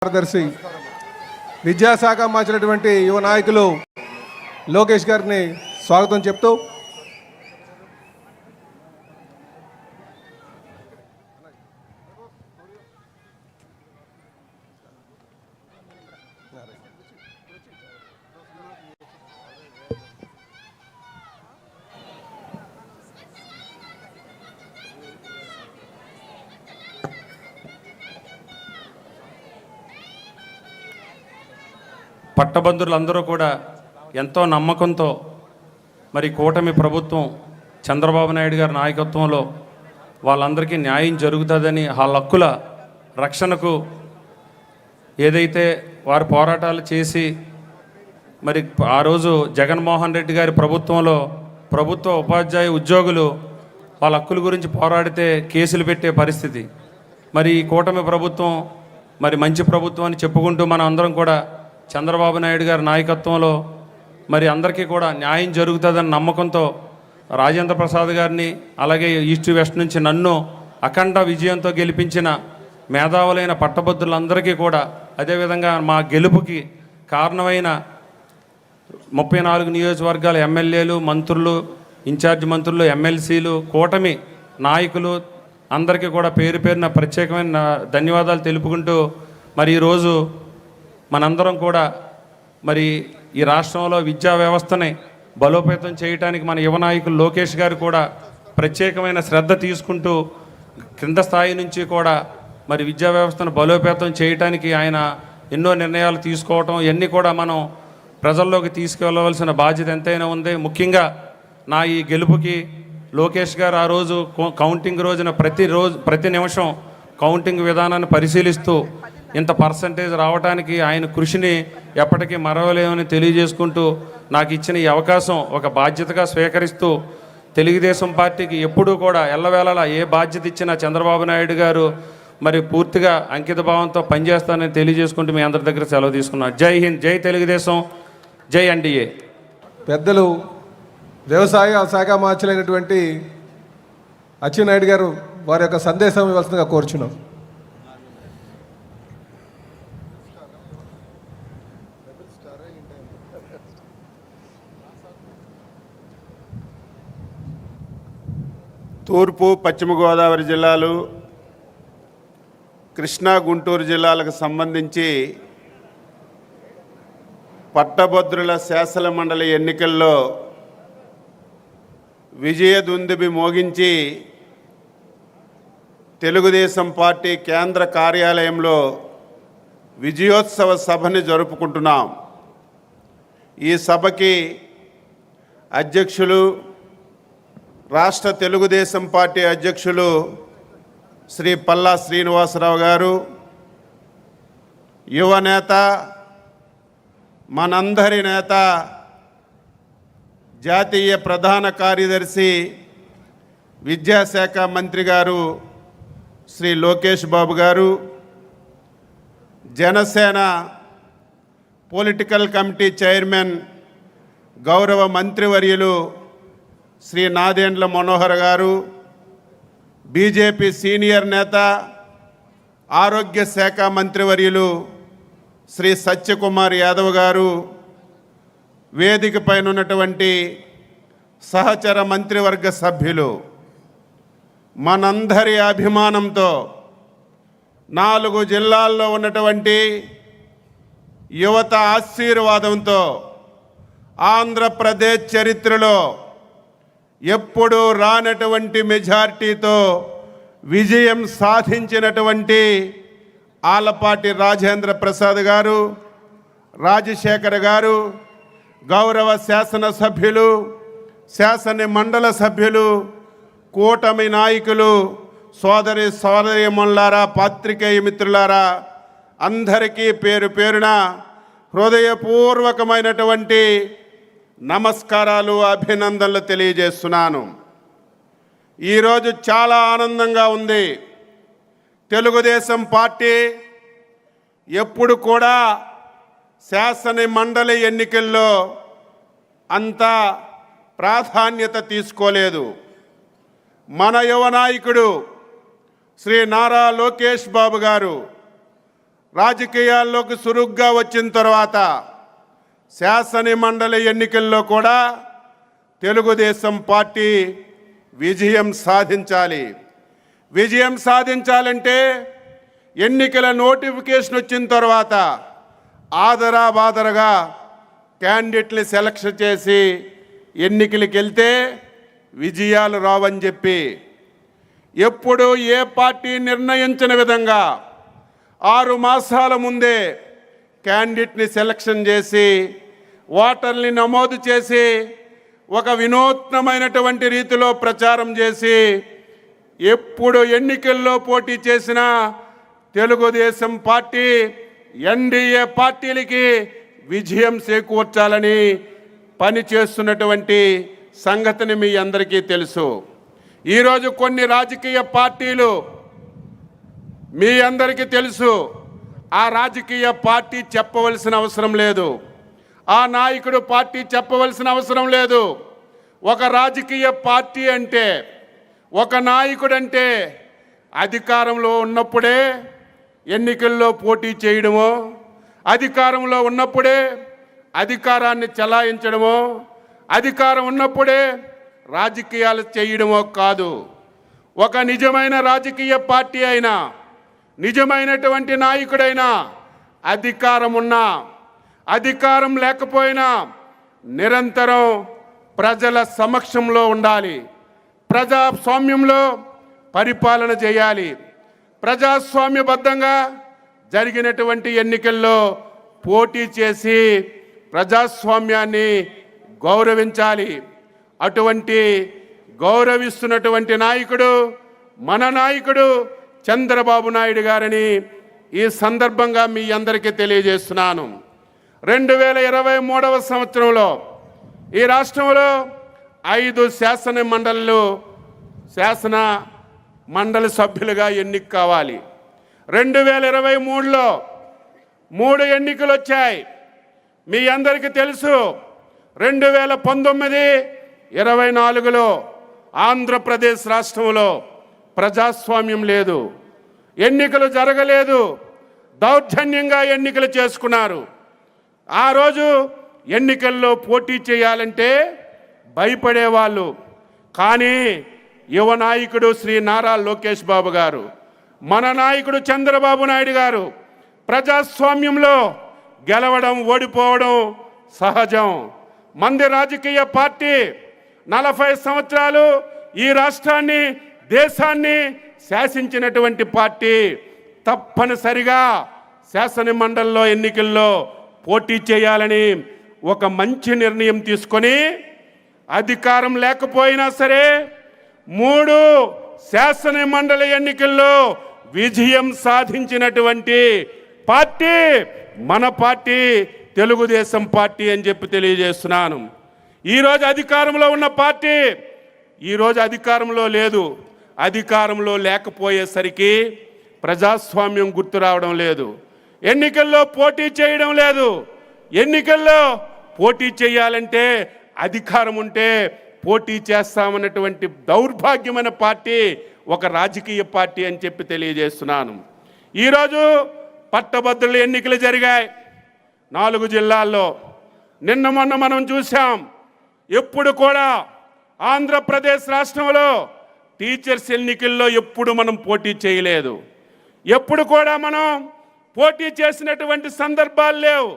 కార్యదర్శి విద్యాశాఖ మార్చినటువంటి యువ నాయకులు లోకేష్ గారిని స్వాగతం చెప్తూ పట్టభద్రులందరూ కూడా ఎంతో నమ్మకంతో మరి కూటమి ప్రభుత్వం చంద్రబాబు నాయుడు గారి నాయకత్వంలో వాళ్ళందరికీ న్యాయం జరుగుతుందని వాళ్ళ హక్కుల రక్షణకు ఏదైతే వారు పోరాటాలు చేసి మరి ఆ రోజు జగన్మోహన్ రెడ్డి గారి ప్రభుత్వంలో ప్రభుత్వ ఉపాధ్యాయ ఉద్యోగులు వాళ్ళ హక్కుల గురించి పోరాడితే కేసులు పెట్టే పరిస్థితి. మరి ఈ కూటమి ప్రభుత్వం మరి మంచి ప్రభుత్వం అని చెప్పుకుంటూ మనం అందరం కూడా చంద్రబాబు నాయుడు గారి నాయకత్వంలో మరి అందరికీ కూడా న్యాయం జరుగుతుందని నమ్మకంతో రాజేంద్ర ప్రసాద్ గారిని అలాగే ఈస్ట్ వెస్ట్ నుంచి నన్ను అఖండ విజయంతో గెలిపించిన మేధావులైన పట్టభద్రులందరికీ కూడా అదేవిధంగా మా గెలుపుకి కారణమైన 34 నియోజకవర్గాల ఎమ్మెల్యేలు, మంత్రులు, ఇన్ఛార్జ్ మంత్రులు, ఎమ్మెల్సీలు, కూటమి నాయకులు అందరికీ కూడా పేరు పేరున ప్రత్యేకమైన ధన్యవాదాలు తెలుపుకుంటూ మరి ఈరోజు మనందరం కూడా మరి ఈ రాష్ట్రంలో విద్యా వ్యవస్థని బలోపేతం చేయడానికి మన యువ నాయకులు లోకేష్ గారు కూడా ప్రత్యేకమైన శ్రద్ధ తీసుకుంటూ కింద స్థాయి నుంచి కూడా మరి విద్యా వ్యవస్థను బలోపేతం చేయడానికి ఆయన ఎన్నో నిర్ణయాలు తీసుకోవటం ఇవన్నీ కూడా మనం ప్రజల్లోకి తీసుకెళ్ళవలసిన బాధ్యత ఎంతైనా ఉంది. ముఖ్యంగా నా ఈ గెలుపుకి లోకేష్ గారు ఆ రోజు కౌంటింగ్ రోజున ప్రతి నిమిషం కౌంటింగ్ విధానాన్ని పరిశీలిస్తూ ఇంత పర్సంటేజ్ రావడానికి ఆయన కృషిని ఎప్పటికీ మరవలేమని తెలియజేసుకుంటూ నాకు ఇచ్చిన ఈ అవకాశం ఒక బాధ్యతగా స్వీకరిస్తూ తెలుగుదేశం పార్టీకి ఎప్పుడూ కూడా ఎల్లవేళలా ఏ బాధ్యత ఇచ్చినా చంద్రబాబు నాయుడు గారు మరి పూర్తిగా అంకిత భావంతో పనిచేస్తానని తెలియజేసుకుంటూ మీ అందరి దగ్గర సెలవు తీసుకున్నాను. జై హింద్, జై తెలుగుదేశం, జై ఎన్డీఏ. పెద్దలు వ్యవసాయ శాఖ మార్చులైనటువంటి అచ్చెన్నాయుడు గారు వారి యొక్క సందేశం ఇవ్వాల్సిందిగా కోరుచున్నాం. తూర్పు పశ్చిమ గోదావరి జిల్లాలు, కృష్ణా గుంటూరు జిల్లాలకు సంబంధించి పట్టభద్రుల శాసన మండలి ఎన్నికల్లో విజయదుందుబి మోగించి తెలుగుదేశం పార్టీ కేంద్ర కార్యాలయంలో విజయోత్సవ సభని జరుపుకుంటున్నాం. ఈ సభకి అధ్యక్షులు, రాష్ట్ర తెలుగుదేశం పార్టీ అధ్యక్షులు శ్రీ పల్లా శ్రీనివాసరావు గారు, యువ నేత, మనందరి నేత, జాతీయ ప్రధాన కార్యదర్శి, విద్యాశాఖ మంత్రి గారు శ్రీ లోకేష్ బాబు గారు, జనసేన పొలిటికల్ కమిటీ చైర్మన్ గౌరవ మంత్రివర్యులు శ్రీ నాదెండ్ల మనోహర్ గారు, బీజేపీ సీనియర్ నేత, ఆరోగ్య శాఖ మంత్రివర్యులు శ్రీ సత్యకుమార్ యాదవ్ గారు, వేదిక పైన ఉన్నటువంటి సహచర మంత్రివర్గ సభ్యులు, మనందరి అభిమానంతో 4 జిల్లాల్లో ఉన్నటువంటి యువత ఆశీర్వాదంతో ఆంధ్రప్రదేశ్ చరిత్రలో ఎప్పుడూ రానటువంటి మెజార్టీతో విజయం సాధించినటువంటి ఆలపాటి రాజేంద్ర ప్రసాద్ గారు, రాజశేఖర్ గారు, గౌరవ శాసనసభ్యులు, శాసన మండల సభ్యులు, కూటమి నాయకులు, సోదరీమణులారా, పాత్రికేయ మిత్రులారా, అందరికీ పేరు పేరున హృదయపూర్వకమైనటువంటి నమస్కారాలు, అభినందనలు తెలియజేస్తున్నాను. ఈరోజు చాలా ఆనందంగా ఉంది. తెలుగుదేశం పార్టీ ఎప్పుడు కూడా శాసన మండలి ఎన్నికల్లో అంత ప్రాధాన్యత తీసుకోలేదు. మన యువ నాయకుడు శ్రీ నారా లోకేష్ బాబు గారు రాజకీయాల్లోకి చురుగ్గా వచ్చిన తర్వాత శాసన మండలి ఎన్నికల్లో కూడా తెలుగుదేశం పార్టీ విజయం సాధించాలి. విజయం సాధించాలంటే ఎన్నికల నోటిఫికేషన్ వచ్చిన తర్వాత ఆదరాబాదరగా క్యాండిడేట్ని సెలక్షన్ చేసి ఎన్నికలకు వెళ్తే విజయాలు రావని చెప్పి ఎప్పుడు ఏ పార్టీ నిర్ణయించిన విధంగా 6 మాసాల ముందే క్యాండిడేట్ని సెలక్షన్ చేసి ఓటర్ని నమోదు చేసి ఒక వినూత్నమైనటువంటి రీతిలో ప్రచారం చేసి ఎప్పుడు ఎన్నికల్లో పోటీ చేసిన తెలుగుదేశం పార్టీ ఎన్డీఏ పార్టీలకి విజయం చేకూర్చాలని పనిచేస్తున్నటువంటి సంగతిని మీ అందరికీ తెలుసు. ఈరోజు కొన్ని రాజకీయ పార్టీలు మీ అందరికీ తెలుసు, ఆ రాజకీయ పార్టీ చెప్పవలసిన అవసరం లేదు, ఆ నాయకుడు పార్టీ చెప్పవలసిన అవసరం లేదు. ఒక రాజకీయ పార్టీ అంటే, ఒక నాయకుడు అంటే అధికారంలో ఉన్నప్పుడే ఎన్నికల్లో పోటీ చేయడమో, అధికారంలో ఉన్నప్పుడే అధికారాన్ని చెలాయించడమో, అధికారం ఉన్నప్పుడే రాజకీయాలు చేయడమో కాదు. ఒక నిజమైన రాజకీయ పార్టీ అయినా, నిజమైనటువంటి నాయకుడైనా అధికారం ఉన్నా అధికారం లేకపోయినా నిరంతరం ప్రజల సమక్షంలో ఉండాలి. ప్రజాస్వామ్యంలో పరిపాలన చేయాలి. ప్రజాస్వామ్యబద్ధంగా జరిగినటువంటి ఎన్నికల్లో పోటీ చేసి ప్రజాస్వామ్యాన్ని గౌరవించాలి. అటువంటి గౌరవిస్తున్నటువంటి నాయకుడు మన నాయకుడు చంద్రబాబు నాయుడు గారని ఈ సందర్భంగా మీ అందరికీ తెలియజేస్తున్నాను. 2023 సంవత్సరంలో ఈ రాష్ట్రంలో 5 శాసన మండలి సభ్యులుగా ఎన్నిక కావాలి. 2023లో 3 ఎన్నికలు వచ్చాయి. మీ అందరికీ తెలుసు. 2019, 24లో ఆంధ్రప్రదేశ్ రాష్ట్రంలో ప్రజాస్వామ్యం లేదు, ఎన్నికలు జరగలేదు, దౌర్జన్యంగా ఎన్నికలు చేసుకున్నారు. ఆ రోజు ఎన్నికల్లో పోటీ చేయాలంటే భయపడేవాళ్ళు. కానీ యువ నాయకుడు శ్రీ నారా లోకేష్ బాబు గారు, మన నాయకుడు చంద్రబాబు నాయుడు గారు ప్రజాస్వామ్యంలో గెలవడం ఓడిపోవడం సహజం. మంది రాజకీయ పార్టీ 40 సంవత్సరాలు ఈ రాష్ట్రాన్ని దేశాన్ని శాసించినటువంటి పార్టీ తప్పనిసరిగా శాసన మండలిలో ఎన్నికల్లో పోటీ చేయాలని ఒక మంచి నిర్ణయం తీసుకొని అధికారం లేకపోయినా సరే 3 శాసన మండలి ఎన్నికల్లో విజయం సాధించినటువంటి పార్టీ మన పార్టీ తెలుగుదేశం పార్టీ అని చెప్పి తెలియజేస్తున్నాను. ఈరోజు అధికారంలో ఉన్న పార్టీ ఈరోజు అధికారంలో లేదు. అధికారంలో లేకపోయేసరికి ప్రజాస్వామ్యం గుర్తు రావడం లేదు, ఎన్నికల్లో పోటీ చేయడం లేదు. ఎన్నికల్లో పోటీ చేయాలంటే అధికారం ఉంటే పోటీ చేస్తామన్నటువంటి దౌర్భాగ్యమైన పార్టీ ఒక రాజకీయ పార్టీ అని చెప్పి తెలియజేస్తున్నాను. ఈరోజు పట్టభద్రుల ఎన్నికలు జరిగాయి 4 జిల్లాల్లో. నిన్న మొన్న మనం చూసాం. ఎప్పుడు కూడా ఆంధ్రప్రదేశ్ రాష్ట్రంలో టీచర్స్ ఎన్నికల్లో ఎప్పుడు మనం పోటీ చేయలేదు. ఎప్పుడు కూడా మనం పోటీ చేసినటువంటి సందర్భాలు లేవు.